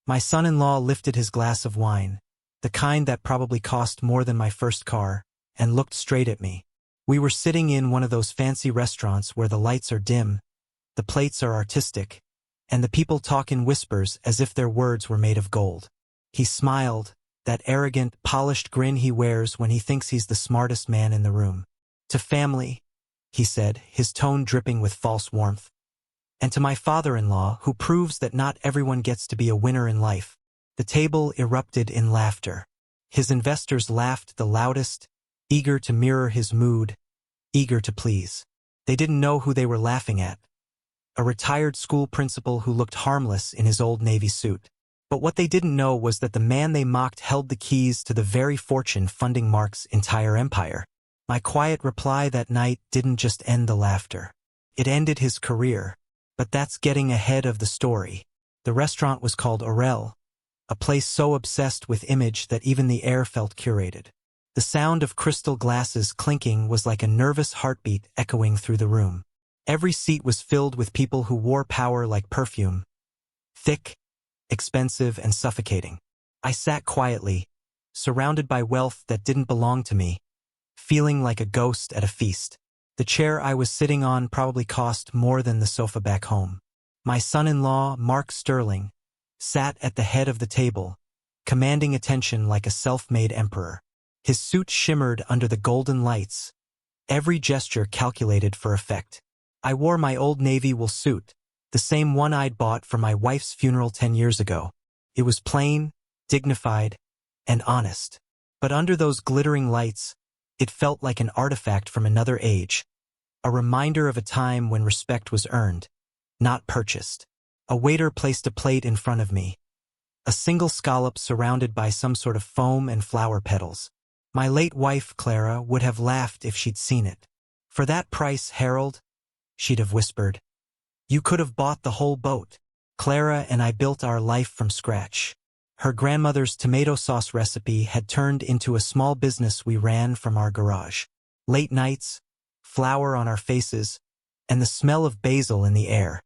My son-in-law lifted his glass of wine, the kind that probably cost more than my first car, and looked straight at me. We were sitting in one of those fancy restaurants where the lights are dim, the plates are artistic, and the people talk in whispers as if their words were made of gold. He smiled, that arrogant, polished grin he wears when he thinks he's the smartest man in the room. "To family," he said, his tone dripping with false warmth. "And to my father-in-law, who proves that not everyone gets to be a winner in life." The table erupted in laughter. His investors laughed the loudest, eager to mirror his mood, eager to please. They didn't know who they were laughing at. A retired school principal who looked harmless in his old Navy suit. But what they didn't know was that the man they mocked held the keys to the very fortune funding Mark's entire empire. My quiet reply that night didn't just end the laughter. It ended his career. But that's getting ahead of the story. The restaurant was called Unravel, a place so obsessed with image that even the air felt curated. The sound of crystal glasses clinking was like a nervous heartbeat echoing through the room. Every seat was filled with people who wore power like perfume. Thick, expensive, and suffocating. I sat quietly, surrounded by wealth that didn't belong to me, feeling like a ghost at a feast. The chair I was sitting on probably cost more than the sofa back home. My son-in-law, Mark Sterling, sat at the head of the table, commanding attention like a self-made emperor. His suit shimmered under the golden lights, every gesture calculated for effect. I wore my old navy wool suit, the same one I'd bought for my wife's funeral 10 years ago. It was plain, dignified, and honest. But under those glittering lights, it felt like an artifact from another age, a reminder of a time when respect was earned, not purchased. A waiter placed a plate in front of me, a single scallop surrounded by some sort of foam and flower petals. My late wife, Clara, would have laughed if she'd seen it. "For that price, Harold," she'd have whispered, "you could have bought the whole boat." Clara and I built our life from scratch. Her grandmother's tomato sauce recipe had turned into a small business we ran from our garage. Late nights, flour on our faces, and the smell of basil in the air.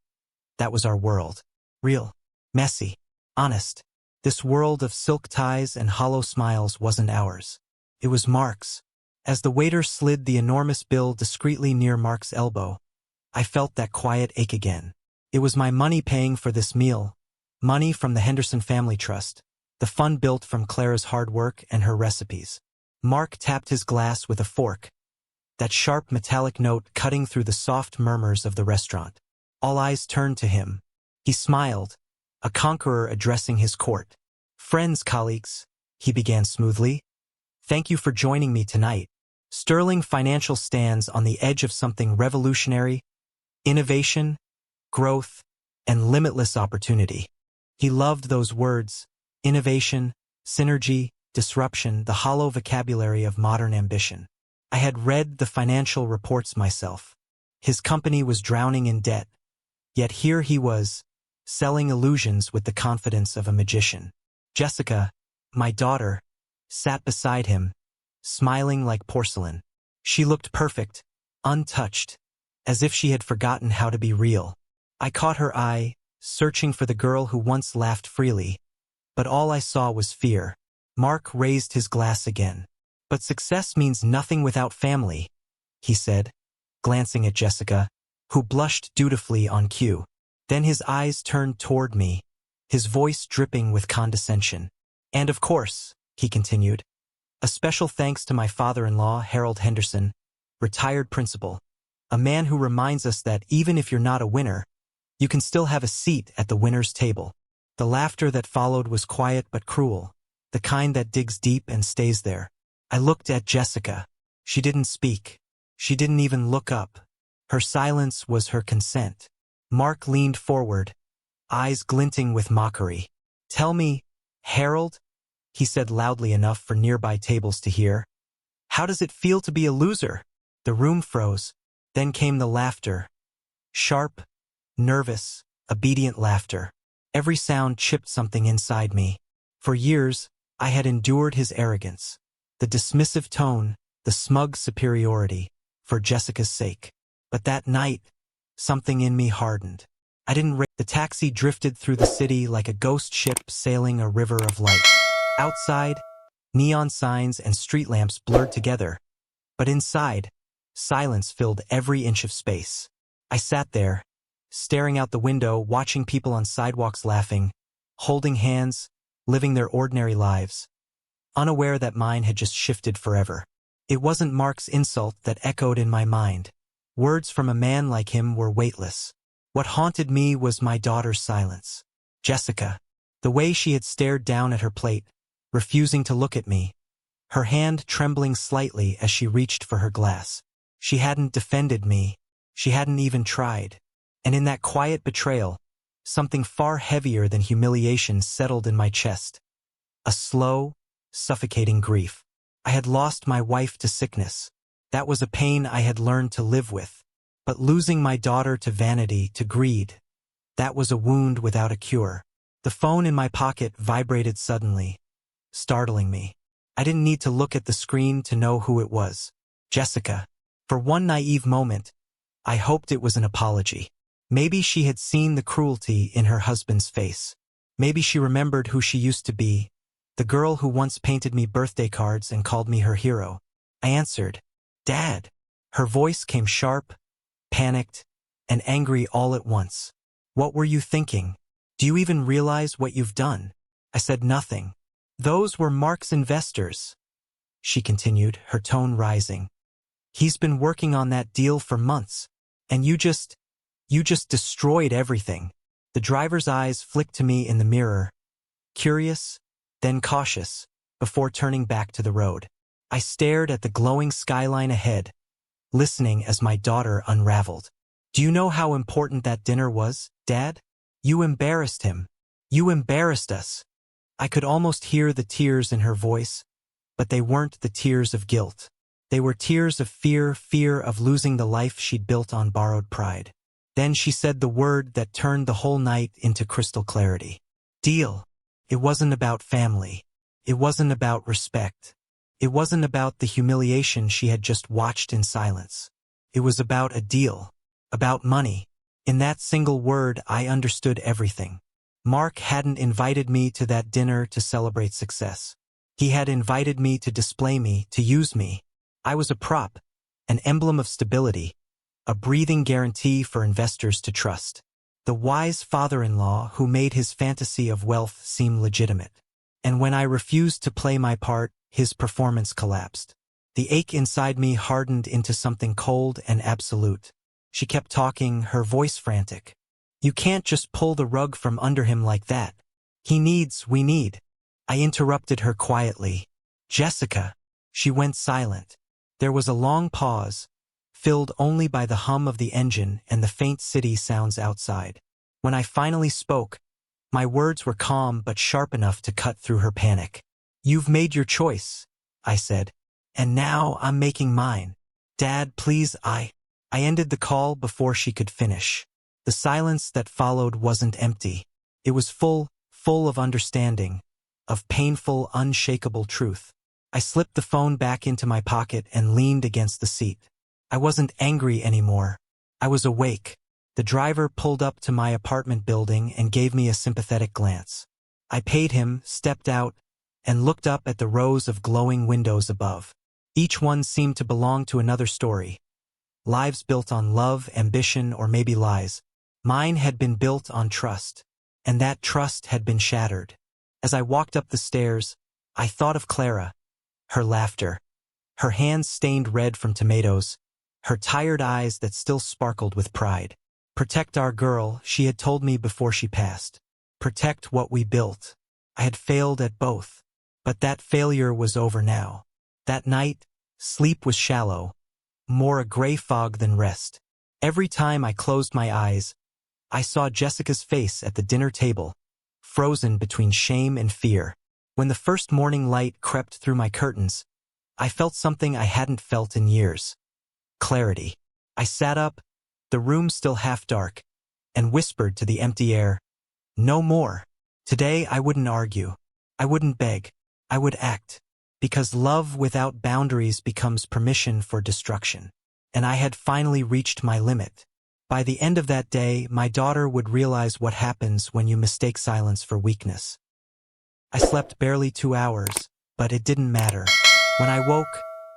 That was our world. Real, messy, honest. This world of silk ties and hollow smiles wasn't ours. It was Mark's. As the waiter slid the enormous bill discreetly near Mark's elbow, I felt that quiet ache again. It was my money paying for this meal, money from the Henderson Family Trust, the fund built from Clara's hard work and her recipes. Mark tapped his glass with a fork, that sharp metallic note cutting through the soft murmurs of the restaurant. All eyes turned to him. He smiled, a conqueror addressing his court. "Friends, colleagues," he began smoothly, "thank you for joining me tonight. Sterling Financial stands on the edge of something revolutionary, innovation, growth, and limitless opportunity." He loved those words, innovation, synergy, disruption, the hollow vocabulary of modern ambition. I had read the financial reports myself. His company was drowning in debt, yet here he was, selling illusions with the confidence of a magician. Jessica, my daughter, sat beside him, smiling like porcelain. She looked perfect, untouched, as if she had forgotten how to be real. I caught her eye, searching for the girl who once laughed freely, but all I saw was fear. Mark raised his glass again. "But success means nothing without family," he said, glancing at Jessica, who blushed dutifully on cue. Then his eyes turned toward me, his voice dripping with condescension. "And of course," he continued, "a special thanks to my father-in-law, Harold Henderson, retired principal, a man who reminds us that even if you're not a winner, you can still have a seat at the winner's table." The laughter that followed was quiet but cruel, the kind that digs deep and stays there. I looked at Jessica. She didn't speak. She didn't even look up. Her silence was her consent. Mark leaned forward, eyes glinting with mockery. "Tell me, Harold," he said loudly enough for nearby tables to hear, "how does it feel to be a loser?" The room froze. Then came the laughter. Sharp, nervous, obedient laughter. Every sound chipped something inside me. For years, I had endured his arrogance, the dismissive tone, the smug superiority, for Jessica's sake. But that night, something in me hardened. I didn't The taxi drifted through the city like a ghost ship sailing a river of light. Outside, neon signs and street lamps blurred together, but inside, silence filled every inch of space. I sat there, staring out the window, watching people on sidewalks laughing, holding hands, living their ordinary lives, unaware that mine had just shifted forever. It wasn't Mark's insult that echoed in my mind. Words from a man like him were weightless. What haunted me was my daughter's silence. Jessica. The way she had stared down at her plate, refusing to look at me, her hand trembling slightly as she reached for her glass. She hadn't defended me. She hadn't even tried. And in that quiet betrayal, something far heavier than humiliation settled in my chest. A slow, suffocating grief. I had lost my wife to sickness. That was a pain I had learned to live with. But losing my daughter to vanity, to greed, that was a wound without a cure. The phone in my pocket vibrated suddenly, startling me. I didn't need to look at the screen to know who it was. Jessica. For one naive moment, I hoped it was an apology. Maybe she had seen the cruelty in her husband's face. Maybe she remembered who she used to be, the girl who once painted me birthday cards and called me her hero. I answered, "Dad." Her voice came sharp, panicked, and angry all at once. "What were you thinking? Do you even realize what you've done?" I said nothing. "Those were Mark's investors," she continued, her tone rising. "He's been working on that deal for months, and you just destroyed everything." The driver's eyes flicked to me in the mirror, curious, then cautious, before turning back to the road. I stared at the glowing skyline ahead, listening as my daughter unraveled. "Do you know how important that dinner was, Dad? You embarrassed him. You embarrassed us." I could almost hear the tears in her voice, but they weren't the tears of guilt. They were tears of fear of losing the life she'd built on borrowed pride. Then she said the word that turned the whole night into crystal clarity. Deal. It wasn't about family. It wasn't about respect. It wasn't about the humiliation she had just watched in silence. It was about a deal. About money. In that single word, I understood everything. Mark hadn't invited me to that dinner to celebrate success. He had invited me to display me, to use me. I was a prop, an emblem of stability, a breathing guarantee for investors to trust. The wise father-in-law who made his fantasy of wealth seem legitimate. And when I refused to play my part, his performance collapsed. The ache inside me hardened into something cold and absolute. She kept talking, her voice frantic. "You can't just pull the rug from under him like that. We need." I interrupted her quietly. "Jessica." She went silent. There was a long pause, filled only by the hum of the engine and the faint city sounds outside. When I finally spoke, my words were calm but sharp enough to cut through her panic. "You've made your choice," I said, "and now I'm making mine. Dad, please." I ended the call before she could finish. The silence that followed wasn't empty. It was full of understanding, of painful, unshakable truth. I slipped the phone back into my pocket and leaned against the seat. I wasn't angry anymore. I was awake. The driver pulled up to my apartment building and gave me a sympathetic glance. I paid him, stepped out, and looked up at the rows of glowing windows above. Each one seemed to belong to another story. Lives built on love, ambition, or maybe lies. Mine had been built on trust, and that trust had been shattered. As I walked up the stairs, I thought of Clara, her laughter, her hands stained red from tomatoes, her tired eyes that still sparkled with pride. Protect our girl, she had told me before she passed. Protect what we built. I had failed at both, but that failure was over now. That night, sleep was shallow, more a gray fog than rest. Every time I closed my eyes, I saw Jessica's face at the dinner table, frozen between shame and fear. When the first morning light crept through my curtains, I felt something I hadn't felt in years. Clarity. I sat up, the room still half dark, and whispered to the empty air, "No more." Today I wouldn't argue. I wouldn't beg. I would act. Because love without boundaries becomes permission for destruction. And I had finally reached my limit. By the end of that day, my daughter would realize what happens when you mistake silence for weakness. I slept barely 2 hours, but it didn't matter. When I woke,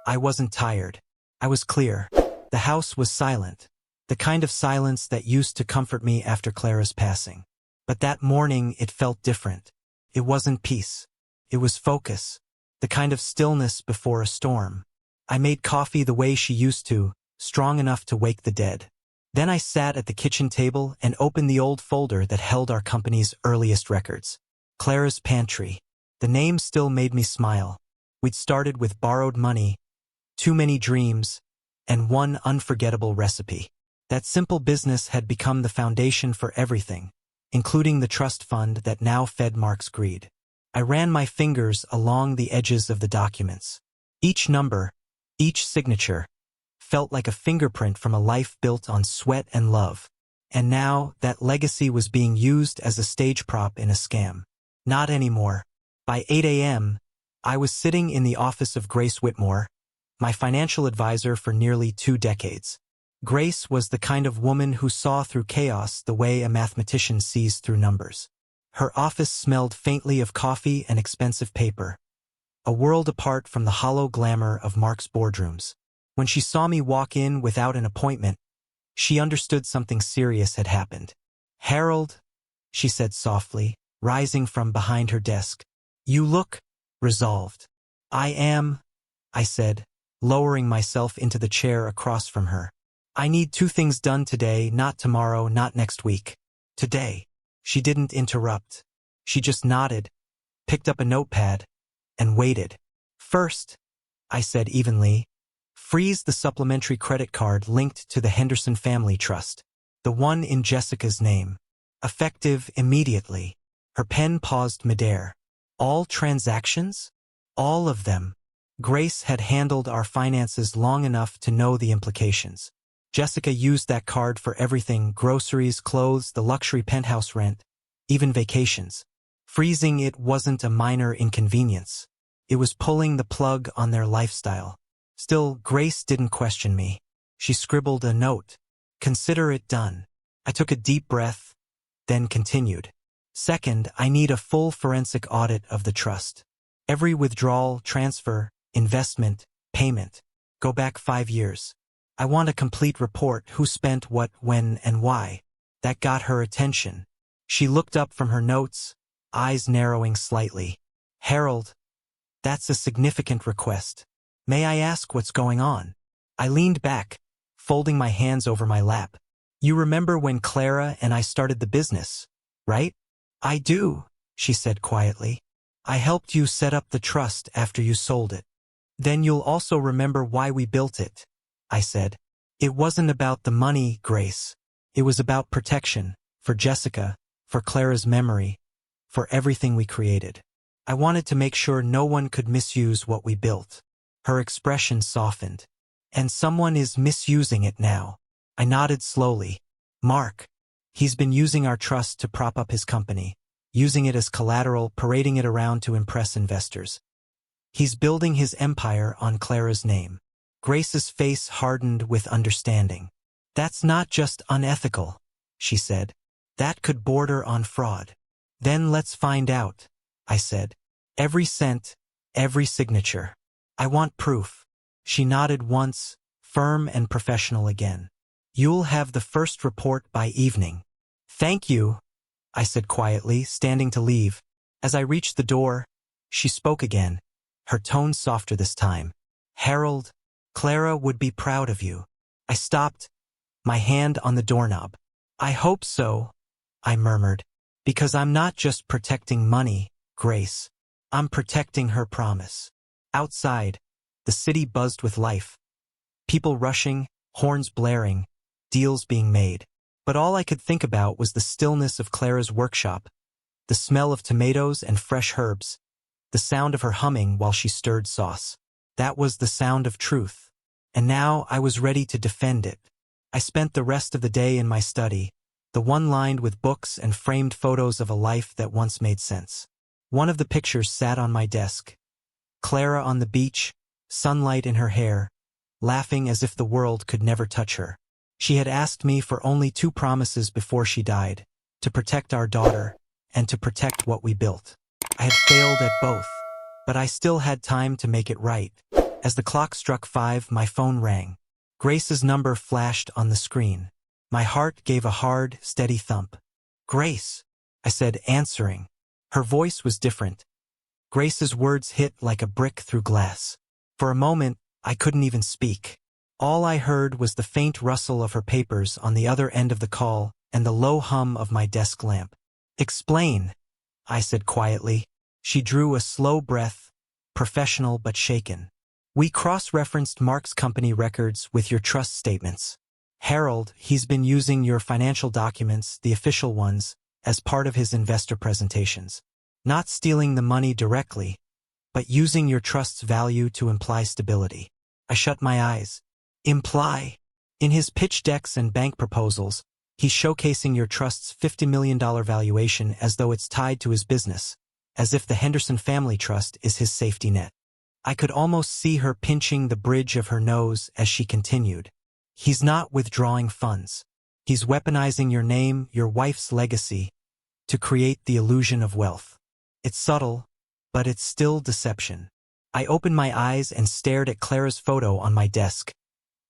I wasn't tired. I was clear. The house was silent, the kind of silence that used to comfort me after Clara's passing. But that morning it felt different. It wasn't peace. It was focus, the kind of stillness before a storm. I made coffee the way she used to, strong enough to wake the dead. Then I sat at the kitchen table and opened the old folder that held our company's earliest records. Clara's Pantry. The name still made me smile. We'd started with borrowed money, too many dreams, and one unforgettable recipe. That simple business had become the foundation for everything, including the trust fund that now fed Mark's greed. I ran my fingers along the edges of the documents. Each number, each signature, felt like a fingerprint from a life built on sweat and love. And now, that legacy was being used as a stage prop in a scam. Not anymore. By 8 a.m., I was sitting in the office of Grace Whitmore, my financial advisor for nearly 2 decades. Grace was the kind of woman who saw through chaos the way a mathematician sees through numbers. Her office smelled faintly of coffee and expensive paper, a world apart from the hollow glamour of Mark's boardrooms. When she saw me walk in without an appointment, she understood something serious had happened. "Harold," she said softly, rising from behind her desk, "you look resolved." "I am," I said, lowering myself into the chair across from her. "I need 2 things done today, not tomorrow, not next week. Today." She didn't interrupt. She just nodded, picked up a notepad, and waited. "First," I said evenly, "freeze the supplementary credit card linked to the Henderson Family Trust, the one in Jessica's name. Effective immediately." Her pen paused midair. "All transactions? All of them." Grace had handled our finances long enough to know the implications. Jessica used that card for everything: groceries, clothes, the luxury penthouse rent, even vacations. Freezing it wasn't a minor inconvenience. It was pulling the plug on their lifestyle. Still, Grace didn't question me. She scribbled a note. "Consider it done." I took a deep breath, then continued. "Second, I need a full forensic audit of the trust. Every withdrawal, transfer, investment, payment. Go back 5 years. I want a complete report: who spent what, when, and why." That got her attention. She looked up from her notes, eyes narrowing slightly. "Harold, that's a significant request. May I ask what's going on?" I leaned back, folding my hands over my lap. "You remember when Clara and I started the business, right?" "I do," she said quietly. "I helped you set up the trust after you sold it." "Then you'll also remember why we built it," I said. "It wasn't about the money, Grace. It was about protection, for Jessica, for Clara's memory, for everything we created. I wanted to make sure no one could misuse what we built." Her expression softened. "And someone is misusing it now." I nodded slowly. "Mark. He's been using our trust to prop up his company, using it as collateral, parading it around to impress investors. He's building his empire on Clara's name." Grace's face hardened with understanding. "That's not just unethical," she said. "That could border on fraud." "Then let's find out," I said. "Every cent, every signature. I want proof." She nodded once, firm and professional again. "You'll have the first report by evening." "Thank you," I said quietly, standing to leave. As I reached the door, she spoke again, her tone softer this time. "Harold, Clara would be proud of you." I stopped, my hand on the doorknob. "I hope so," I murmured, "because I'm not just protecting money, Grace. I'm protecting her promise." Outside, the city buzzed with life. People rushing, horns blaring, deals being made. But all I could think about was the stillness of Clara's workshop, the smell of tomatoes and fresh herbs, the sound of her humming while she stirred sauce. That was the sound of truth. And now I was ready to defend it. I spent the rest of the day in my study, the one lined with books and framed photos of a life that once made sense. One of the pictures sat on my desk. Clara on the beach, sunlight in her hair, laughing as if the world could never touch her. She had asked me for only 2 promises before she died, to protect our daughter and to protect what we built. I had failed at both, but I still had time to make it right. As the clock struck 5, my phone rang. Grace's number flashed on the screen. My heart gave a hard, steady thump. "Grace," I said, answering. Her voice was different. Grace's words hit like a brick through glass. For a moment, I couldn't even speak. All I heard was the faint rustle of her papers on the other end of the call and the low hum of my desk lamp. "Explain," I said quietly. She drew a slow breath, professional but shaken. "We cross-referenced Mark's company records with your trust statements. Harold, he's been using your financial documents, the official ones, as part of his investor presentations. Not stealing the money directly, but using your trust's value to imply stability." I shut my eyes. "Imply?" "In his pitch decks and bank proposals, he's showcasing your trust's $50 million valuation as though it's tied to his business, as if the Henderson Family Trust is his safety net." I could almost see her pinching the bridge of her nose as she continued. "He's not withdrawing funds. He's weaponizing your name, your wife's legacy, to create the illusion of wealth. It's subtle, but it's still deception." I opened my eyes and stared at Clara's photo on my desk.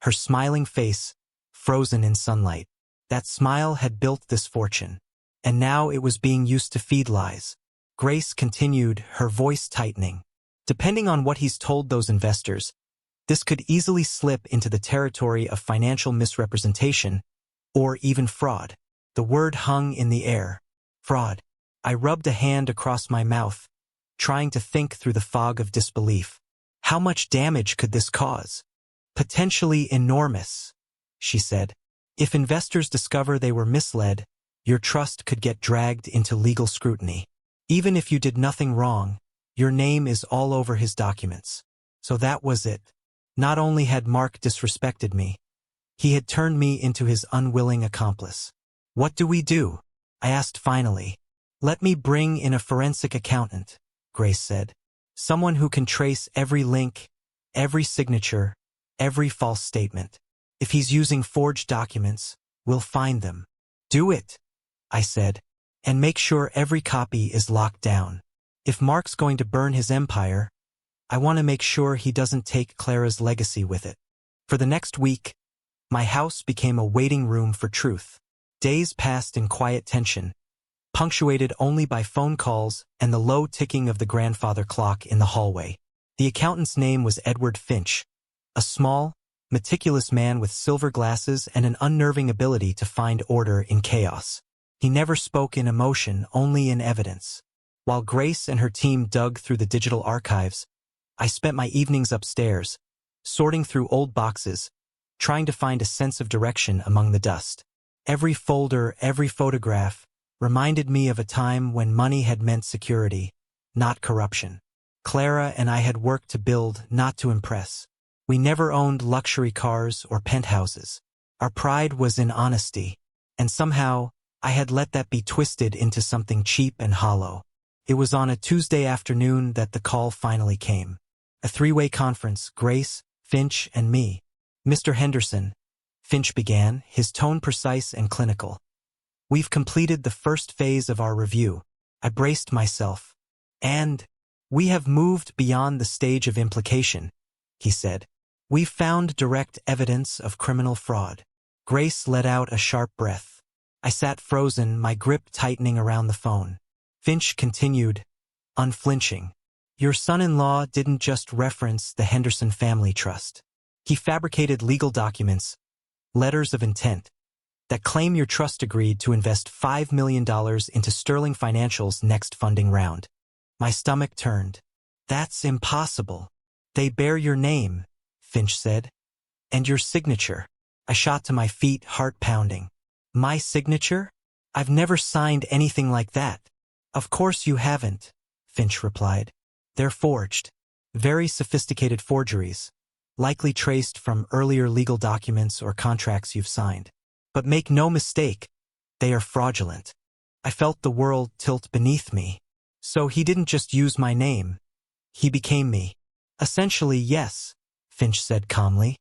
Her smiling face, frozen in sunlight. That smile had built this fortune, and now it was being used to feed lies. Grace continued, her voice tightening. "Depending on what he's told those investors, this could easily slip into the territory of financial misrepresentation or even fraud." The word hung in the air. Fraud. I rubbed a hand across my mouth, trying to think through the fog of disbelief. How much damage could this cause? "Potentially enormous," she said. "If investors discover they were misled, your trust could get dragged into legal scrutiny. Even if you did nothing wrong, your name is all over his documents." So that was it. Not only had Mark disrespected me, he had turned me into his unwilling accomplice. "What do we do?" I asked finally. "Let me bring in a forensic accountant," Grace said. "Someone who can trace every link, every signature, every false statement. If he's using forged documents, we'll find them." "Do it," I said, "and make sure every copy is locked down. If Mark's going to burn his empire, I want to make sure he doesn't take Clara's legacy with it." For the next week, my house became a waiting room for truth. Days passed in quiet tension, punctuated only by phone calls and the low ticking of the grandfather clock in the hallway. The accountant's name was Edward Finch, a small, meticulous man with silver glasses and an unnerving ability to find order in chaos. He never spoke in emotion, only in evidence. While Grace and her team dug through the digital archives, I spent my evenings upstairs, sorting through old boxes, trying to find a sense of direction among the dust. Every folder, every photograph, reminded me of a time when money had meant security, not corruption. Clara and I had worked to build, not to impress. We never owned luxury cars or penthouses. Our pride was in honesty, and somehow I had let that be twisted into something cheap and hollow. It was on a Tuesday afternoon that the call finally came. A 3-way conference, Grace, Finch, and me. "Mr. Henderson," Finch began, his tone precise and clinical. "We've completed the first phase of our review." I braced myself. "And we have moved beyond the stage of implication," he said. "We've found direct evidence of criminal fraud." Grace let out a sharp breath. I sat frozen, my grip tightening around the phone. Finch continued, unflinching. "Your son-in-law didn't just reference the Henderson Family Trust. He fabricated legal documents, letters of intent, that claim your trust agreed to invest $5 million into Sterling Financial's next funding round." My stomach turned. "That's impossible." "They bear your name," Finch said, "and your signature." I shot to my feet, heart pounding. "My signature? I've never signed anything like that." "Of course you haven't," Finch replied. "They're forged. Very sophisticated forgeries, likely traced from earlier legal documents or contracts you've signed. But make no mistake, they are fraudulent." I felt the world tilt beneath me. "So he didn't just use my name. He became me." "Essentially, yes," Finch said calmly.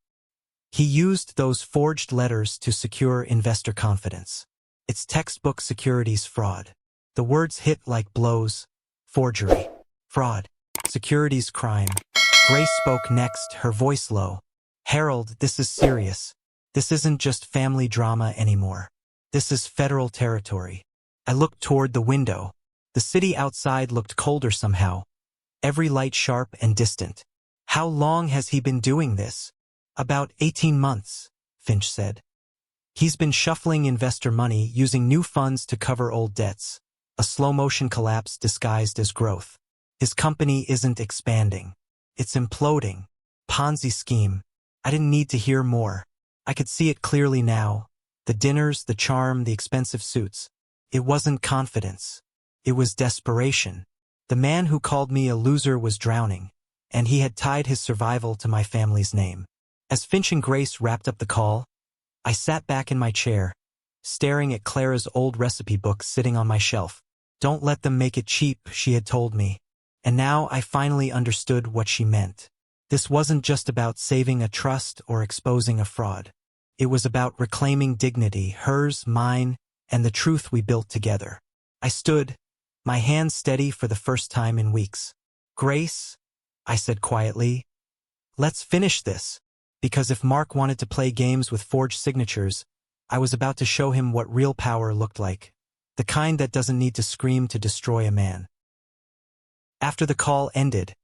He used those forged letters to secure investor confidence. It's textbook securities fraud. The words hit like blows. Forgery. Fraud. Securities crime. Grace spoke next, her voice low. Harold, this is serious. This isn't just family drama anymore. This is federal territory. I looked toward the window. The city outside looked colder somehow. Every light sharp and distant. How long has he been doing this? About 18 months, Finch said. He's been shuffling investor money, using new funds to cover old debts. A slow-motion collapse disguised as growth. His company isn't expanding. It's imploding. Ponzi scheme. I didn't need to hear more. I could see it clearly now. The dinners, the charm, the expensive suits. It wasn't confidence. It was desperation. The man who called me a loser was drowning, and he had tied his survival to my family's name. As Finch and Grace wrapped up the call, I sat back in my chair, staring at Clara's old recipe book sitting on my shelf. Don't let them make it cheap, she had told me. And now I finally understood what she meant. This wasn't just about saving a trust or exposing a fraud. It was about reclaiming dignity, hers, mine, and the truth we built together. I stood, my hands steady for the first time in weeks. Grace, I said quietly, let's finish this. Because if Mark wanted to play games with forged signatures, I was about to show him what real power looked like. The kind that doesn't need to scream to destroy a man. After the call ended,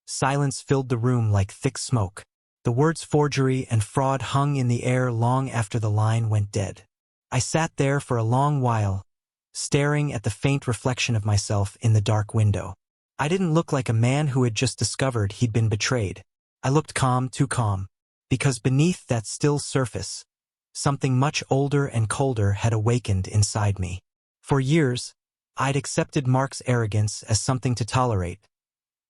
silence filled the room like thick smoke. The words forgery and fraud hung in the air long after the line went dead. I sat there for a long while, staring at the faint reflection of myself in the dark window. I didn't look like a man who had just discovered he'd been betrayed. I looked calm, too calm, because beneath that still surface, something much older and colder had awakened inside me. For years, I'd accepted Mark's arrogance as something to tolerate,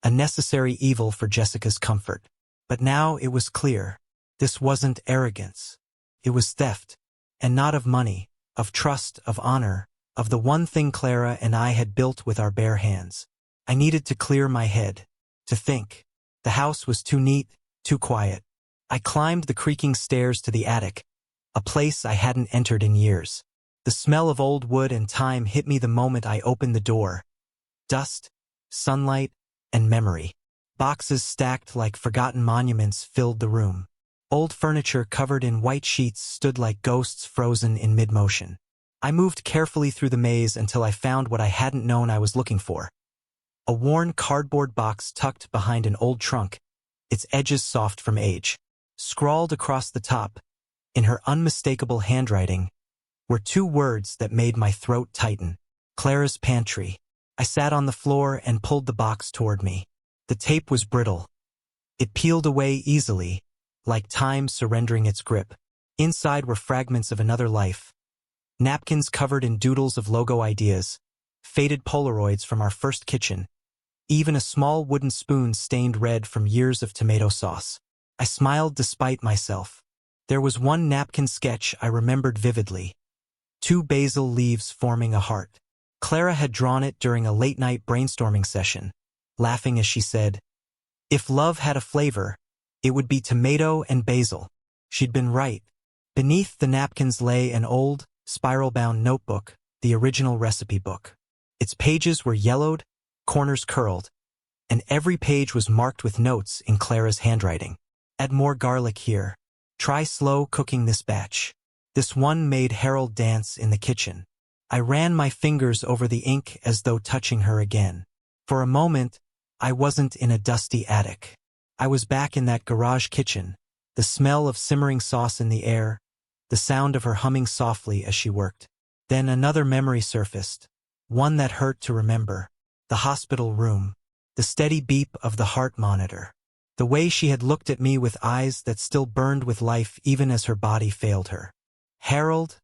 a necessary evil for Jessica's comfort. But now it was clear. This wasn't arrogance. It was theft, and not of money, of trust, of honor, of the one thing Clara and I had built with our bare hands. I needed to clear my head, to think. The house was too neat, too quiet. I climbed the creaking stairs to the attic, a place I hadn't entered in years. The smell of old wood and time hit me the moment I opened the door. Dust, sunlight, and memory. Boxes stacked like forgotten monuments filled the room. Old furniture covered in white sheets stood like ghosts frozen in mid-motion. I moved carefully through the maze until I found what I hadn't known I was looking for. A worn cardboard box tucked behind an old trunk, its edges soft from age. Scrawled across the top, in her unmistakable handwriting, were two words that made my throat tighten. Clara's pantry. I sat on the floor and pulled the box toward me. The tape was brittle. It peeled away easily, like time surrendering its grip. Inside were fragments of another life. Napkins covered in doodles of logo ideas, faded Polaroids from our first kitchen, even a small wooden spoon stained red from years of tomato sauce. I smiled despite myself. There was one napkin sketch I remembered vividly. 2 basil leaves forming a heart. Clara had drawn it during a late-night brainstorming session, laughing as she said, "If love had a flavor, it would be tomato and basil." She'd been right. Beneath the napkins lay an old, spiral-bound notebook, the original recipe book. Its pages were yellowed, corners curled, and every page was marked with notes in Clara's handwriting. Add more garlic here. Try slow cooking this batch. This one made Harold dance in the kitchen. I ran my fingers over the ink as though touching her again. For a moment, I wasn't in a dusty attic. I was back in that garage kitchen, the smell of simmering sauce in the air, the sound of her humming softly as she worked. Then another memory surfaced, one that hurt to remember. The hospital room. The steady beep of the heart monitor. The way she had looked at me with eyes that still burned with life even as her body failed her. "Harold,"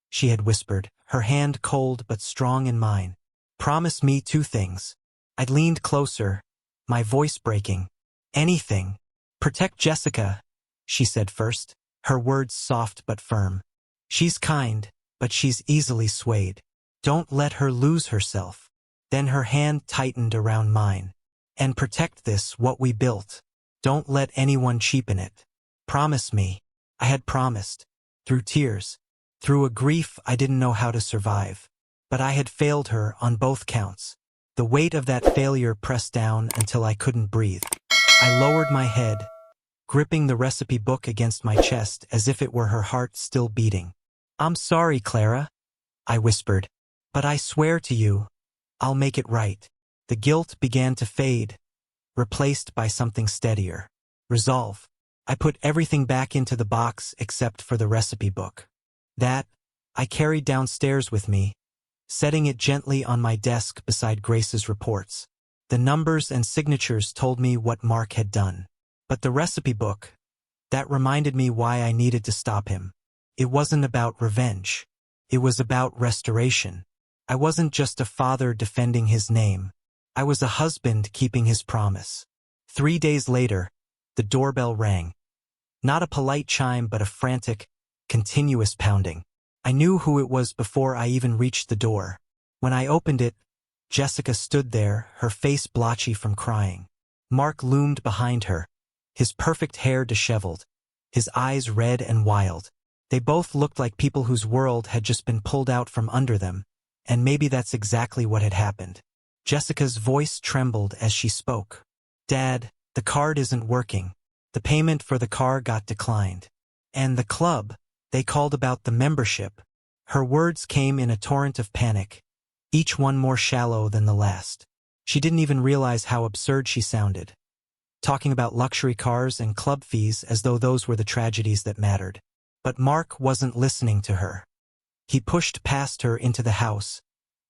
she had whispered, her hand cold but strong in mine. "Promise me 2 things." I'd leaned closer, my voice breaking. "Anything. Protect Jessica," she said first, her words soft but firm. "She's kind, but she's easily swayed. Don't let her lose herself." Then her hand tightened around mine. "And protect this, what we built. Don't let anyone cheapen it. Promise me." I had promised. Through tears. Through a grief I didn't know how to survive. But I had failed her on both counts. The weight of that failure pressed down until I couldn't breathe. I lowered my head, gripping the recipe book against my chest as if it were her heart still beating. "I'm sorry, Clara," I whispered. "But I swear to you, I'll make it right." The guilt began to fade, replaced by something steadier. Resolve. I put everything back into the box except for the recipe book. That, I carried downstairs with me, setting it gently on my desk beside Grace's reports. The numbers and signatures told me what Mark had done. But the recipe book, that reminded me why I needed to stop him. It wasn't about revenge. It was about restoration. I wasn't just a father defending his name. I was a husband keeping his promise. 3 days later, the doorbell rang. Not a polite chime, but a frantic, continuous pounding. I knew who it was before I even reached the door. When I opened it, Jessica stood there, her face blotchy from crying. Mark loomed behind her, his perfect hair disheveled, his eyes red and wild. They both looked like people whose world had just been pulled out from under them, and maybe that's exactly what had happened. Jessica's voice trembled as she spoke. "Dad, the card isn't working. The payment for the car got declined. And the club, they called about the membership." Her words came in a torrent of panic, each one more shallow than the last. She didn't even realize how absurd she sounded, talking about luxury cars and club fees as though those were the tragedies that mattered. But Mark wasn't listening to her. He pushed past her into the house,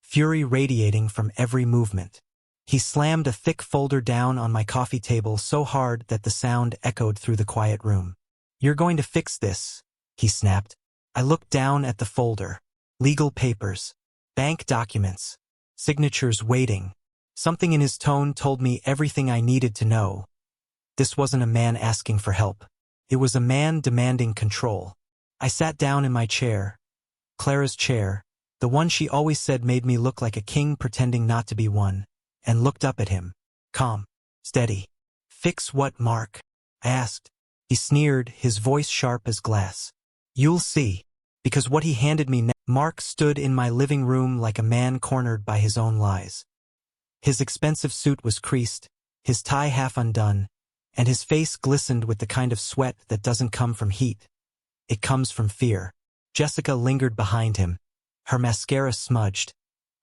fury radiating from every movement. He slammed a thick folder down on my coffee table so hard that the sound echoed through the quiet room. "You're going to fix this," he snapped. I looked down at the folder. Legal papers, bank documents, signatures waiting. Something in his tone told me everything I needed to know. This wasn't a man asking for help. It was a man demanding control. I sat down in my chair, Clara's chair, the one she always said made me look like a king pretending not to be one, and looked up at him. Calm, steady. "Fix what, Mark?" I asked. He sneered, his voice sharp as glass. "You'll see." Because what he handed me Mark stood in my living room like a man cornered by his own lies. His expensive suit was creased, his tie half undone, and his face glistened with the kind of sweat that doesn't come from heat. It comes from fear. Jessica lingered behind him, her mascara smudged,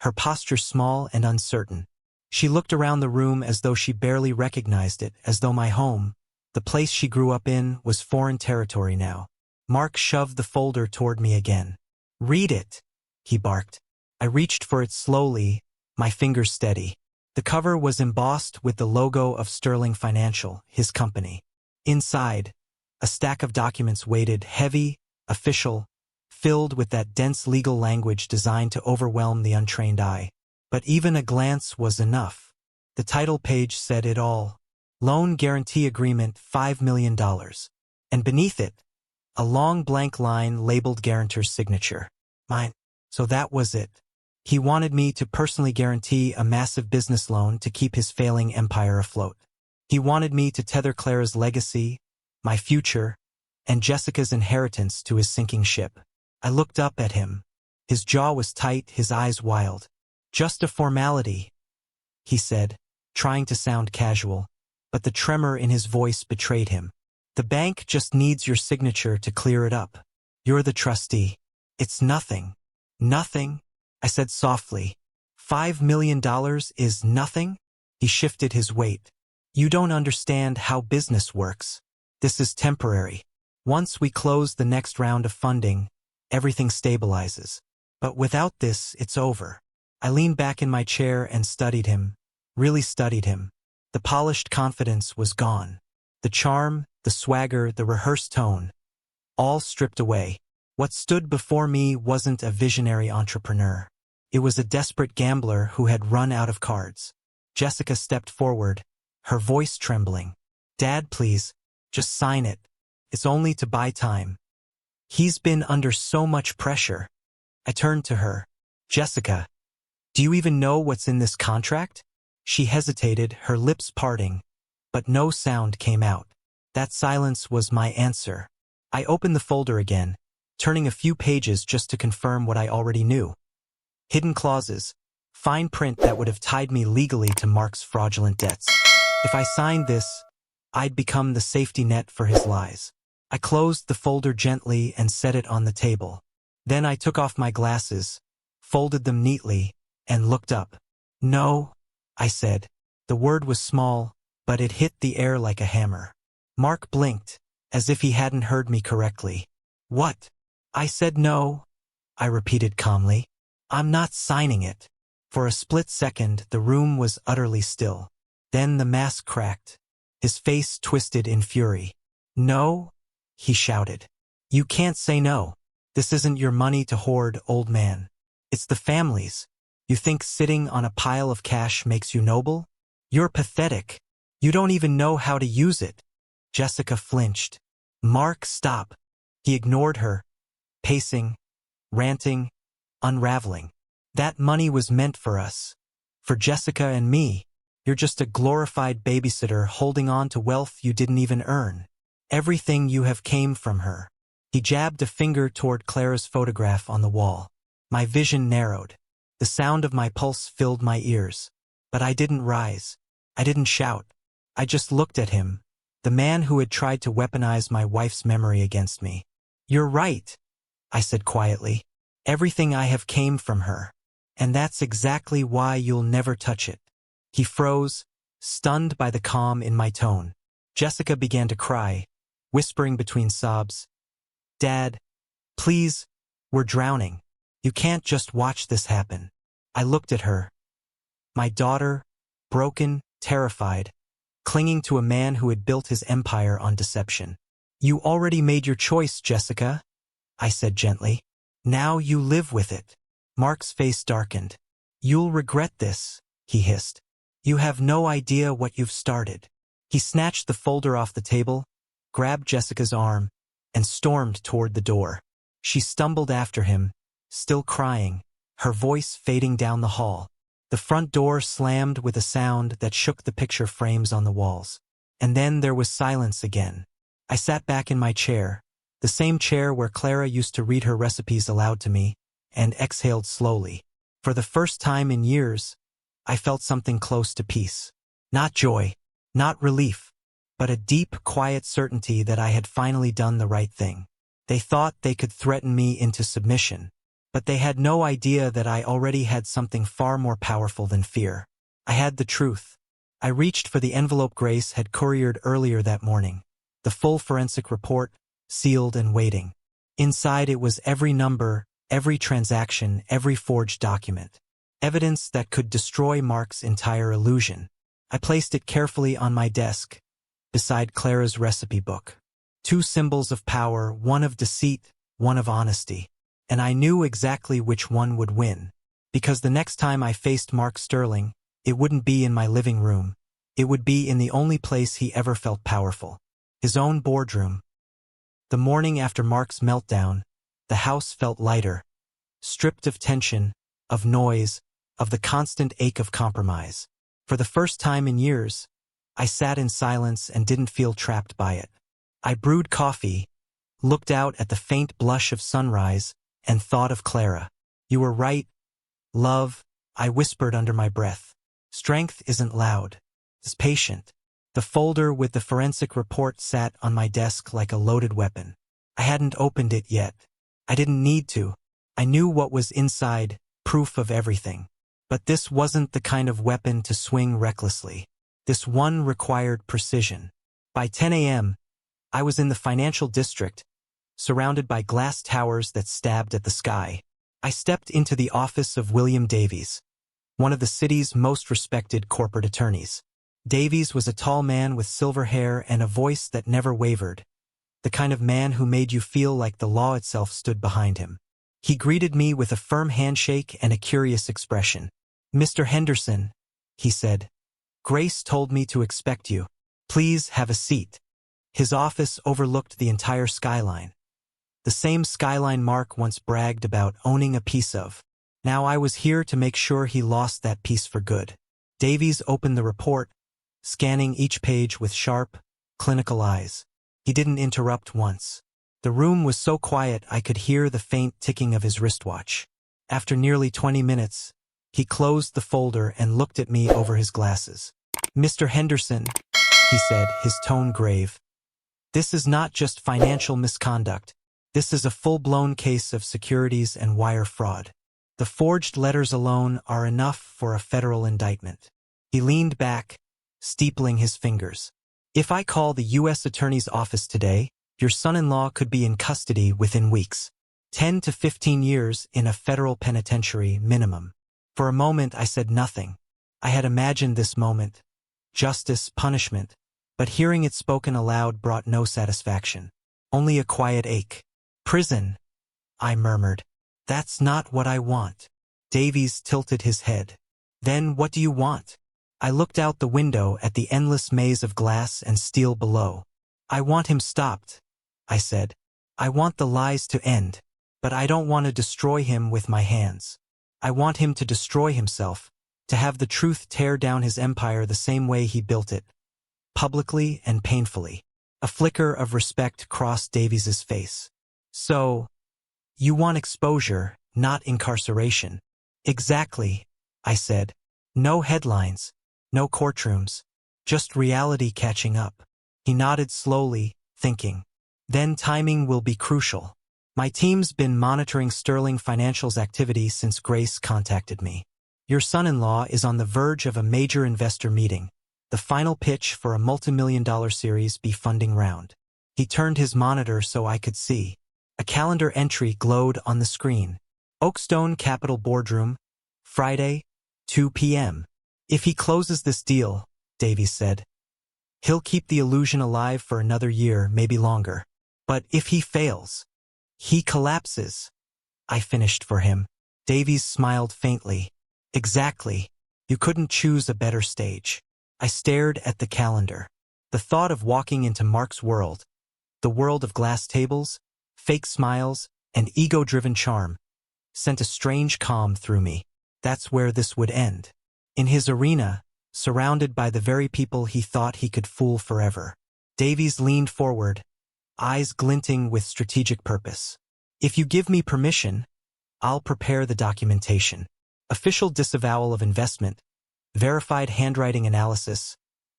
her posture small and uncertain. She looked around the room as though she barely recognized it, as though my home, the place she grew up in, was foreign territory now. Mark shoved the folder toward me again. "Read it," he barked. I reached for it slowly, my fingers steady. The cover was embossed with the logo of Sterling Financial, his company. Inside, a stack of documents waited, heavy, official, filled with that dense legal language designed to overwhelm the untrained eye. But even a glance was enough. The title page said it all. Loan Guarantee Agreement, $5 million. And beneath it, a long blank line labeled guarantor's signature. Mine. So that was it. He wanted me to personally guarantee a massive business loan to keep his failing empire afloat. He wanted me to tether Clara's legacy, my future, and Jessica's inheritance to his sinking ship. I looked up at him. His jaw was tight, his eyes wild. "Just a formality," he said, trying to sound casual, but the tremor in his voice betrayed him. "The bank just needs your signature to clear it up. You're the trustee. It's nothing." "Nothing?" I said softly. $5 million is nothing? He shifted his weight. "You don't understand how business works. This is temporary. Once we close the next round of funding, everything stabilizes. But without this, it's over." I leaned back in my chair and studied him, really studied him. The polished confidence was gone. The charm, the swagger, the rehearsed tone, all stripped away. What stood before me wasn't a visionary entrepreneur. It was a desperate gambler who had run out of cards. Jessica stepped forward, her voice trembling. "Dad, please, just sign it. It's only to buy time. He's been under so much pressure." I turned to her. "Jessica, do you even know what's in this contract?" She hesitated, her lips parting, but no sound came out. That silence was my answer. I opened the folder again, turning a few pages just to confirm what I already knew. Hidden clauses, fine print that would have tied me legally to Mark's fraudulent debts. If I signed this, I'd become the safety net for his lies. I closed the folder gently and set it on the table. Then I took off my glasses, folded them neatly, and looked up. "No," I said. The word was small, but it hit the air like a hammer. Mark blinked, as if he hadn't heard me correctly. "What?" I said. "No," I repeated calmly. "I'm not signing it." For a split second, the room was utterly still. Then the mask cracked. His face twisted in fury. "No," he shouted. "You can't say no. This isn't your money to hoard, old man. It's the family's. You think sitting on a pile of cash makes you noble? You're pathetic. You don't even know how to use it." Jessica flinched. "Mark, stop." He ignored her, pacing, ranting, unraveling. "That money was meant for us. For Jessica and me. You're just a glorified babysitter holding on to wealth you didn't even earn. Everything you have came from her." He jabbed a finger toward Clara's photograph on the wall. My vision narrowed. The sound of my pulse filled my ears. But I didn't rise. I didn't shout. I just looked at him, the man who had tried to weaponize my wife's memory against me. "You're right," I said quietly. "Everything I have came from her. And that's exactly why you'll never touch it." He froze, stunned by the calm in my tone. Jessica began to cry, whispering between sobs, "Dad, please, we're drowning. You can't just watch this happen." I looked at her. My daughter, broken, terrified, clinging to a man who had built his empire on deception. "You already made your choice, Jessica," I said gently. "Now you live with it." Mark's face darkened. "You'll regret this," he hissed. "You have no idea what you've started." He snatched the folder off the table, grabbed Jessica's arm, and stormed toward the door. She stumbled after him, still crying, her voice fading down the hall. The front door slammed with a sound that shook the picture frames on the walls. And then there was silence again. I sat back in my chair, the same chair where Clara used to read her recipes aloud to me, and exhaled slowly. For the first time in years, I felt something close to peace. Not joy, not relief, but a deep, quiet certainty that I had finally done the right thing. They thought they could threaten me into submission, but they had no idea that I already had something far more powerful than fear. I had the truth. I reached for the envelope Grace had couriered earlier that morning, the full forensic report, sealed and waiting. Inside it was every number, every transaction, every forged document. Evidence that could destroy Mark's entire illusion. I placed it carefully on my desk, beside Clara's recipe book. Two symbols of power, one of deceit, one of honesty. And I knew exactly which one would win. Because the next time I faced Mark Sterling, it wouldn't be in my living room. It would be in the only place he ever felt powerful. His own boardroom. The morning after Mark's meltdown, the house felt lighter. Stripped of tension, of noise, of the constant ache of compromise. For the first time in years, I sat in silence and didn't feel trapped by it. I brewed coffee, looked out at the faint blush of sunrise, and thought of Clara. "You were right, love," I whispered under my breath. "Strength isn't loud. It's patient." The folder with the forensic report sat on my desk like a loaded weapon. I hadn't opened it yet. I didn't need to. I knew what was inside, proof of everything. But this wasn't the kind of weapon to swing recklessly. This one required precision. By 10 a.m., I was in the financial district, surrounded by glass towers that stabbed at the sky. I stepped into the office of William Davies, one of the city's most respected corporate attorneys. Davies was a tall man with silver hair and a voice that never wavered, the kind of man who made you feel like the law itself stood behind him. He greeted me with a firm handshake and a curious expression. "Mr. Henderson," he said, "Grace told me to expect you. Please have a seat." His office overlooked the entire skyline. The same skyline Mark once bragged about owning a piece of. Now I was here to make sure he lost that piece for good. Davies opened the report, scanning each page with sharp, clinical eyes. He didn't interrupt once. The room was so quiet I could hear the faint ticking of his wristwatch. After nearly 20 minutes, he closed the folder and looked at me over his glasses. "Mr. Henderson," he said, his tone grave, "this is not just financial misconduct. This is a full-blown case of securities and wire fraud. The forged letters alone are enough for a federal indictment." He leaned back, steepling his fingers. "If I call the U.S. Attorney's office today, your son-in-law could be in custody within weeks. 10 to 15 years in a federal penitentiary minimum." For a moment I said nothing. I had imagined this moment. Justice, punishment. But hearing it spoken aloud brought no satisfaction. Only a quiet ache. "Prison," I murmured. "That's not what I want." Davies tilted his head. "Then what do you want?" I looked out the window at the endless maze of glass and steel below. "I want him stopped," I said. "I want the lies to end. But I don't want to destroy him with my hands. I want him to destroy himself, to have the truth tear down his empire the same way he built it, publicly and painfully." A flicker of respect crossed Davies's face. "So, you want exposure, not incarceration." "Exactly," I said. "No headlines, no courtrooms, just reality catching up." He nodded slowly, thinking. "Then timing will be crucial. My team's been monitoring Sterling Financial's activity since Grace contacted me. Your son-in-law is on the verge of a major investor meeting, the final pitch for a multi-million-dollar Series B funding round." He turned his monitor so I could see. A calendar entry glowed on the screen. "Oakstone Capital Boardroom, Friday, 2 p.m. "If he closes this deal," Davies said, "he'll keep the illusion alive for another year, maybe longer. But if he fails, he collapses." I finished for him. Davies smiled faintly. "Exactly. You couldn't choose a better stage." I stared at the calendar. The thought of walking into Mark's world, the world of glass tables, fake smiles, and ego-driven charm, sent a strange calm through me. That's where this would end. In his arena, surrounded by the very people he thought he could fool forever. Davies leaned forward, eyes glinting with strategic purpose. "If you give me permission, I'll prepare the documentation. Official disavowal of investment, verified handwriting analysis,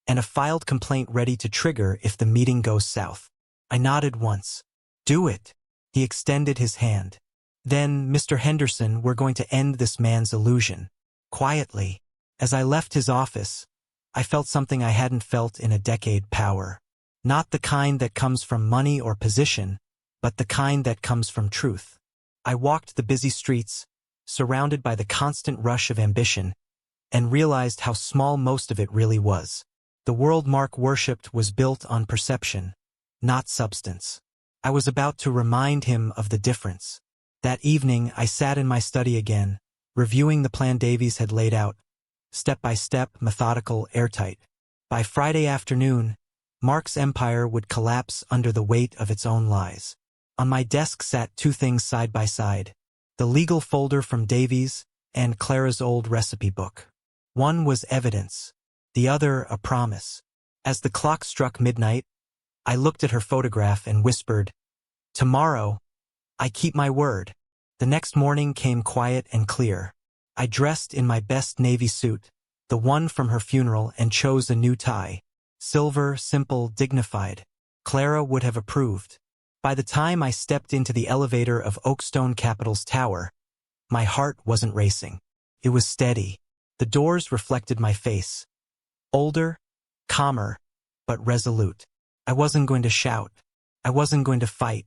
and a filed complaint ready to trigger if the meeting goes south." I nodded once. "Do it." He extended his hand. "Then, Mr. Henderson, we're going to end this man's illusion." Quietly, as I left his office, I felt something I hadn't felt in a decade: power. Not the kind that comes from money or position, but the kind that comes from truth. I walked the busy streets, surrounded by the constant rush of ambition, and realized how small most of it really was. The world Mark worshipped was built on perception, not substance. I was about to remind him of the difference. That evening, I sat in my study again, reviewing the plan Davies had laid out, step by step, methodical, airtight. By Friday afternoon, Mark's empire would collapse under the weight of its own lies. On my desk sat two things side by side: the legal folder from Davies and Clara's old recipe book. One was evidence, the other a promise. As the clock struck midnight, I looked at her photograph and whispered, "Tomorrow, I keep my word." The next morning came quiet and clear. I dressed in my best navy suit, the one from her funeral, and chose a new tie. Silver, simple, dignified. Clara would have approved. By the time I stepped into the elevator of Oakstone Capital's tower, my heart wasn't racing. It was steady. The doors reflected my face. Older, calmer, but resolute. I wasn't going to shout. I wasn't going to fight.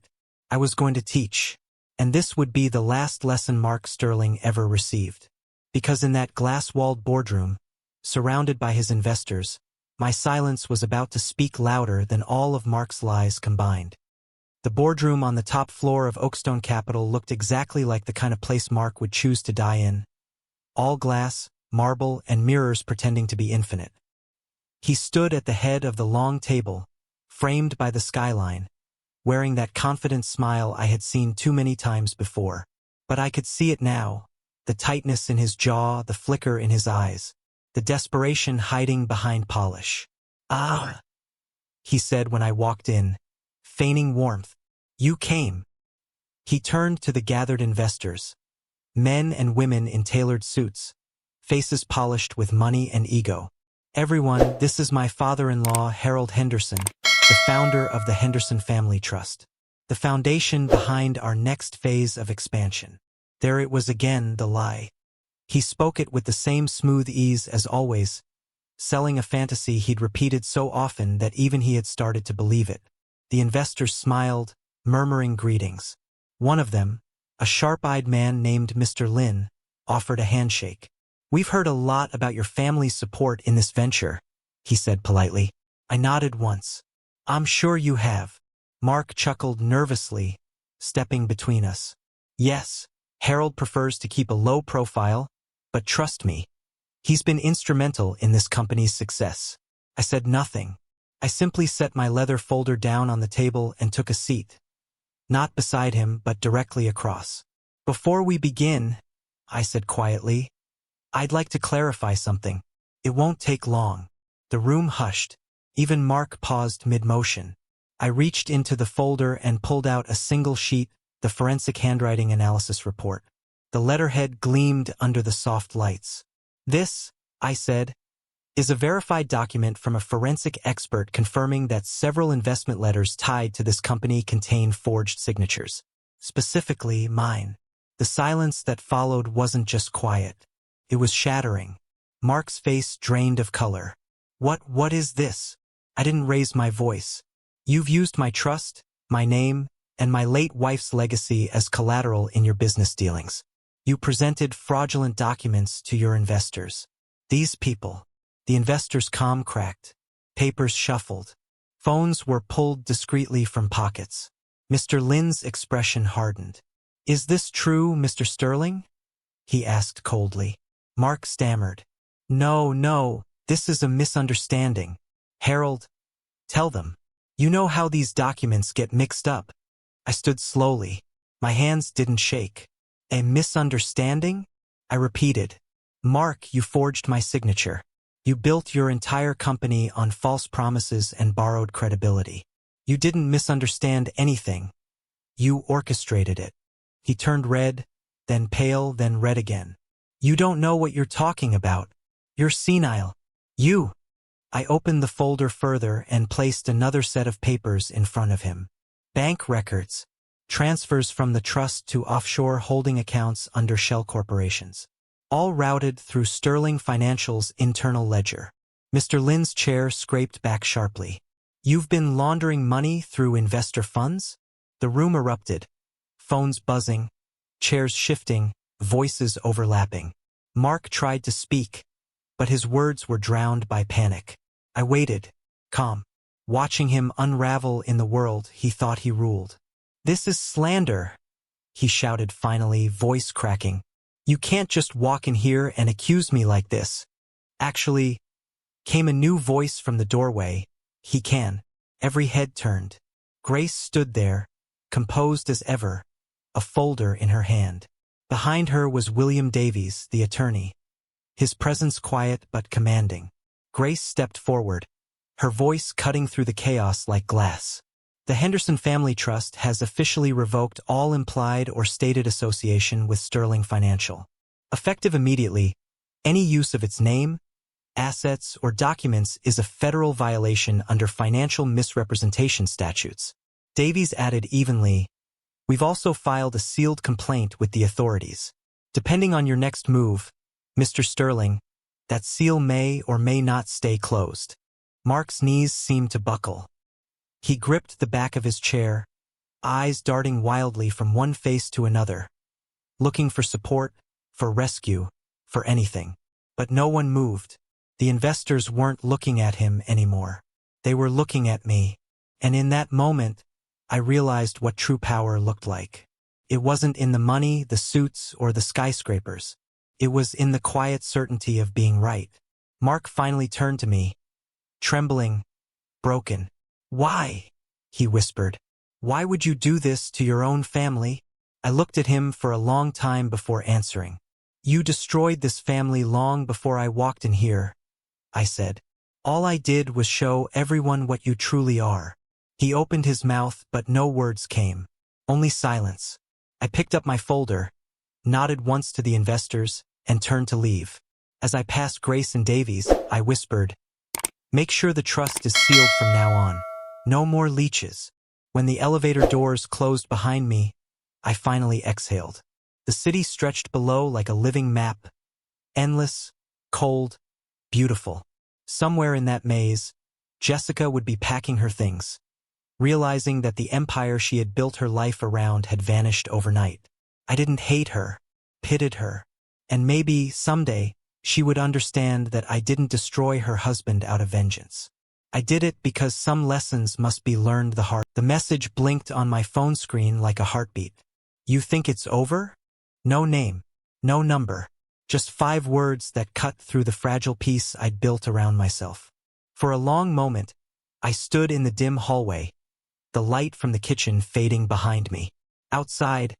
I was going to teach. And this would be the last lesson Mark Sterling ever received. Because in that glass-walled boardroom, surrounded by his investors, my silence was about to speak louder than all of Mark's lies combined. The boardroom on the top floor of Oakstone Capital looked exactly like the kind of place Mark would choose to die in. All glass, marble, and mirrors pretending to be infinite. He stood at the head of the long table, framed by the skyline, wearing that confident smile I had seen too many times before. But I could see it now, the tightness in his jaw, the flicker in his eyes, the desperation hiding behind polish. "Ah," he said when I walked in, feigning warmth. You came. He turned to the gathered investors, men and women in tailored suits, faces polished with money and ego. Everyone, this is my father-in-law, Harold Henderson, the founder of the Henderson Family Trust, the foundation behind our next phase of expansion. There it was again, the lie. He spoke it with the same smooth ease as always, selling a fantasy he'd repeated so often that even he had started to believe it. The investors smiled, murmuring greetings. One of them, a sharp-eyed man named Mr. Lin, offered a handshake. We've heard a lot about your family's support in this venture, he said politely. I nodded once. I'm sure you have. Mark chuckled nervously, stepping between us. Yes, Harold prefers to keep a low profile, but trust me, he's been instrumental in this company's success. I said nothing. I simply set my leather folder down on the table and took a seat. Not beside him, but directly across. Before we begin, I said quietly, I'd like to clarify something. It won't take long. The room hushed. Even Mark paused mid-motion. I reached into the folder and pulled out a single sheet, the forensic handwriting analysis report. The letterhead gleamed under the soft lights. This, I said, is a verified document from a forensic expert confirming that several investment letters tied to this company contain forged signatures. Specifically, mine. The silence that followed wasn't just quiet. It was shattering. Mark's face drained of color. What is this? I didn't raise my voice. You've used my trust, my name, and my late wife's legacy as collateral in your business dealings. You presented fraudulent documents to your investors. These people. The investors' comm cracked. Papers shuffled. Phones were pulled discreetly from pockets. Mr. Lin's expression hardened. Is this true, Mr. Sterling? He asked coldly. Mark stammered. No, this is a misunderstanding. Harold, tell them. You know how these documents get mixed up. I stood slowly. My hands didn't shake. A misunderstanding? I repeated. Mark, you forged my signature. You built your entire company on false promises and borrowed credibility. You didn't misunderstand anything. You orchestrated it. He turned red, then pale, then red again. You don't know what you're talking about. You're senile. You. I opened the folder further and placed another set of papers in front of him. Bank records. Transfers from the trust to offshore holding accounts under shell corporations. All routed through Sterling Financial's internal ledger. Mr. Lin's chair scraped back sharply. You've been laundering money through investor funds? The room erupted. Phones buzzing, chairs shifting, voices overlapping. Mark tried to speak, but his words were drowned by panic. I waited, calm, watching him unravel in the world he thought he ruled. This is slander, he shouted finally, voice cracking. You can't just walk in here and accuse me like this. Actually, came a new voice from the doorway. He can. Every head turned. Grace stood there, composed as ever, a folder in her hand. Behind her was William Davies, the attorney. His presence quiet but commanding. Grace stepped forward, her voice cutting through the chaos like glass. The Henderson Family Trust has officially revoked all implied or stated association with Sterling Financial. Effective immediately, any use of its name, assets, or documents is a federal violation under financial misrepresentation statutes. Davies added evenly, we've also filed a sealed complaint with the authorities. Depending on your next move, Mr. Sterling, that seal may or may not stay closed. Mark's knees seemed to buckle. He gripped the back of his chair, eyes darting wildly from one face to another, looking for support, for rescue, for anything. But no one moved. The investors weren't looking at him anymore. They were looking at me. And in that moment, I realized what true power looked like. It wasn't in the money, the suits, or the skyscrapers. It was in the quiet certainty of being right. Mark finally turned to me, trembling, broken. Why? He whispered. Why would you do this to your own family? I looked at him for a long time before answering. You destroyed this family long before I walked in here, I said. All I did was show everyone what you truly are. He opened his mouth, but no words came. Only silence. I picked up my folder, nodded once to the investors, and turned to leave. As I passed Grace and Davies, I whispered, "Make sure the trust is sealed from now on. No more leeches." When the elevator doors closed behind me, I finally exhaled. The city stretched below like a living map, endless, cold, beautiful. Somewhere in that maze, Jessica would be packing her things, realizing that the empire she had built her life around had vanished overnight. I didn't hate her, pitied her, and maybe, someday, she would understand that I didn't destroy her husband out of vengeance. I did it because some lessons must be learned the hard. The message blinked on my phone screen like a heartbeat. "You think it's over?" No name, no number, just 5 words that cut through the fragile peace I'd built around myself. For a long moment, I stood in the dim hallway, the light from the kitchen fading behind me. Outside,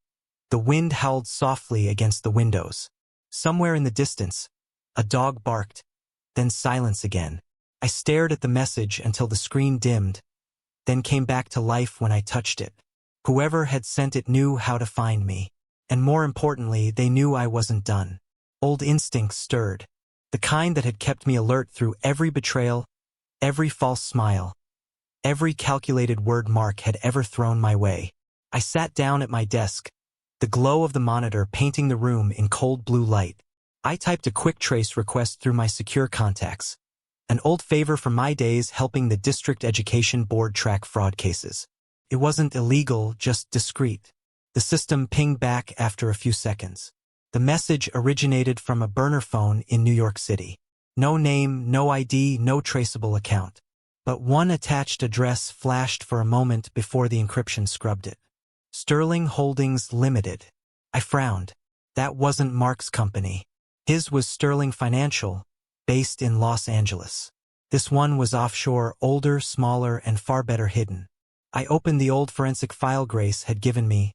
the wind howled softly against the windows. Somewhere in the distance, a dog barked, then silence again. I stared at the message until the screen dimmed, then came back to life when I touched it. Whoever had sent it knew how to find me. And more importantly, they knew I wasn't done. Old instincts stirred, the kind that had kept me alert through every betrayal, every false smile, every calculated word Mark had ever thrown my way. I sat down at my desk, the glow of the monitor painting the room in cold blue light. I typed a quick trace request through my secure contacts, an old favor from my days helping the district education board track fraud cases. It wasn't illegal, just discreet. The system pinged back after a few seconds. The message originated from a burner phone in New York City. No name, no ID, no traceable account. But one attached address flashed for a moment before the encryption scrubbed it. Sterling Holdings Limited. I frowned. That wasn't Mark's company. His was Sterling Financial, based in Los Angeles. This one was offshore, older, smaller, and far better hidden. I opened the old forensic file Grace had given me,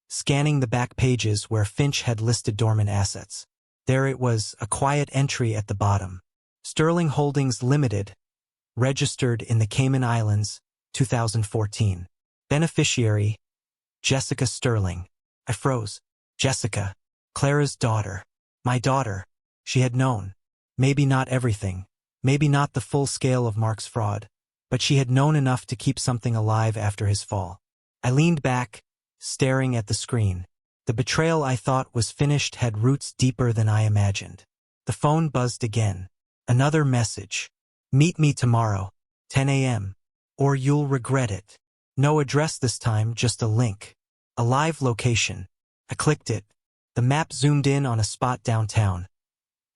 scanning the back pages where Finch had listed dormant assets. There it was, a quiet entry at the bottom. Sterling Holdings Limited, registered in the Cayman Islands, 2014. Beneficiary, Jessica Sterling. I froze. Jessica, Clara's daughter. My daughter. She had known. Maybe not everything. Maybe not the full scale of Mark's fraud. But she had known enough to keep something alive after his fall. I leaned back, staring at the screen. The betrayal I thought was finished had roots deeper than I imagined. The phone buzzed again. Another message. "Meet me tomorrow, 10 a.m. or you'll regret it." No address this time, just a link. A live location. I clicked it. The map zoomed in on a spot downtown.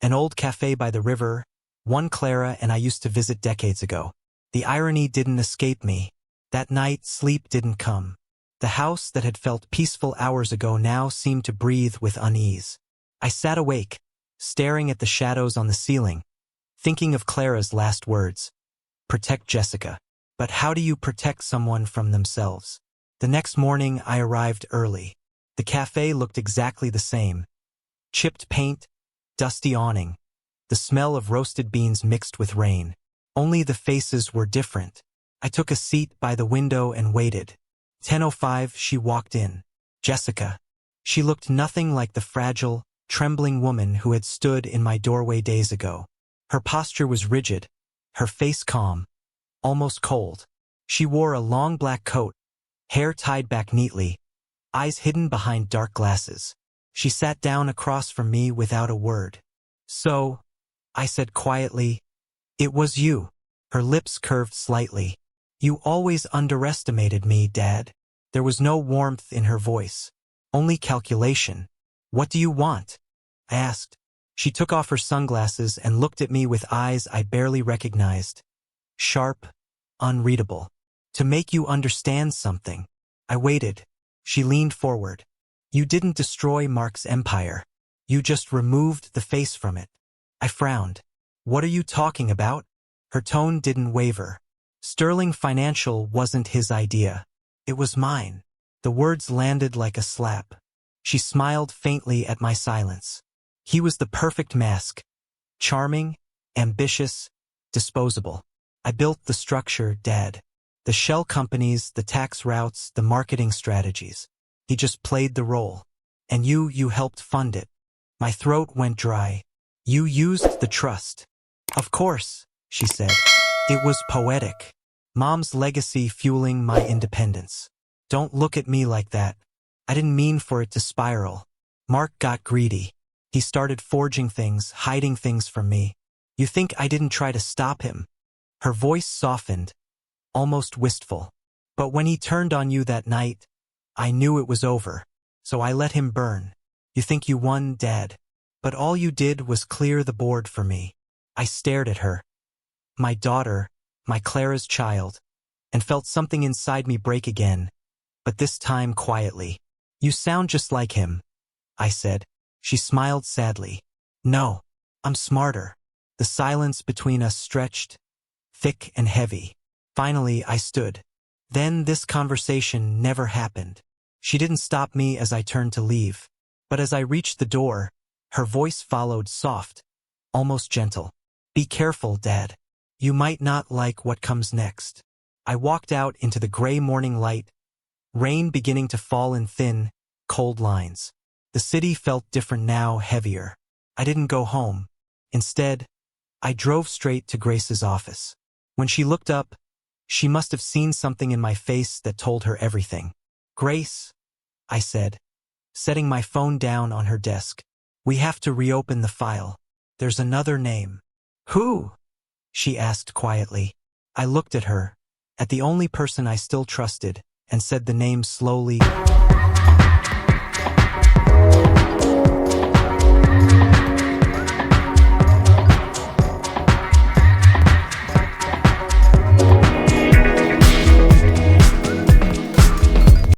An old cafe by the river, one Clara and I used to visit decades ago. The irony didn't escape me. That night, sleep didn't come. The house that had felt peaceful hours ago now seemed to breathe with unease. I sat awake, staring at the shadows on the ceiling, thinking of Clara's last words. Protect Jessica. But how do you protect someone from themselves? The next morning, I arrived early. The cafe looked exactly the same. Chipped paint, dusty awning, the smell of roasted beans mixed with rain. Only the faces were different. I took a seat by the window and waited. 10:05, she walked in. Jessica. She looked nothing like the fragile, trembling woman who had stood in my doorway days ago. Her posture was rigid, her face calm, almost cold. She wore a long black coat, hair tied back neatly, eyes hidden behind dark glasses. She sat down across from me without a word. "So," I said quietly, "it was you." Her lips curved slightly. "You always underestimated me, Dad." There was no warmth in her voice, only calculation. "What do you want?" I asked. She took off her sunglasses and looked at me with eyes I barely recognized. Sharp, unreadable. "To make you understand something." I waited. She leaned forward. "You didn't destroy Mark's empire. You just removed the face from it." I frowned. "What are you talking about?" Her tone didn't waver. Sterling Financial wasn't his idea. It was mine. The words landed like a slap. She smiled faintly at my silence. He was the perfect mask. Charming, ambitious, disposable. I built the structure, Dad. The shell companies, the tax routes, the marketing strategies. He just played the role. And you helped fund it. My throat went dry. You used the trust. Of course, she said. It was poetic. Mom's legacy fueling my independence. Don't look at me like that. I didn't mean for it to spiral. Mark got greedy. He started forging things, hiding things from me. You think I didn't try to stop him? Her voice softened, almost wistful. But when he turned on you that night, I knew it was over. So I let him burn. You think you won, Dad? But all you did was clear the board for me. I stared at her. My daughter, my Clara's child, and felt something inside me break again, but this time quietly. You sound just like him, I said. She smiled sadly. No, I'm smarter. The silence between us stretched, thick and heavy. Finally, I stood. Then this conversation never happened. She didn't stop me as I turned to leave, but as I reached the door, her voice followed, soft, almost gentle. Be careful, Dad. You might not like what comes next. I walked out into the gray morning light, rain beginning to fall in thin, cold lines. The city felt different now, heavier. I didn't go home. Instead, I drove straight to Grace's office. When she looked up, she must have seen something in my face that told her everything. Grace, I said, setting my phone down on her desk. We have to reopen the file. There's another name. Who? She asked quietly. I looked at her, at the only person I still trusted, and said the name slowly.